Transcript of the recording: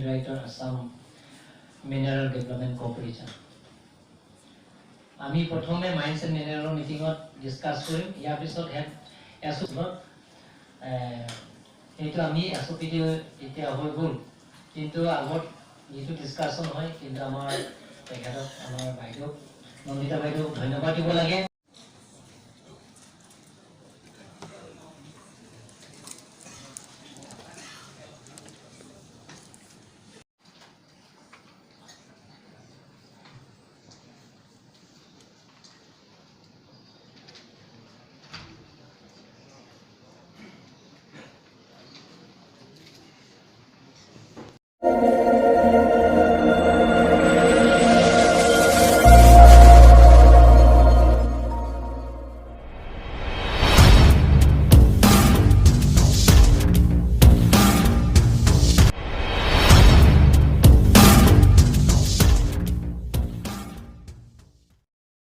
Director, Assam Mineral Development Corporation. আমি প্ৰথমে mines and মিনাৰেলৰ মিটিঙত ডিছকাছ কৰিম ইয়াৰ পিছত এইটো আমি এছঅ'পিটি এতিয়া হৈ গ'ল কিন্তু আগত যিটো ডিছকাশ্যন হয় কিন্তু আমাৰ তেখেতক আমাৰ বাইদেউ নন্দিতা বাইদেউক ধন্যবাদ দিব লাগে।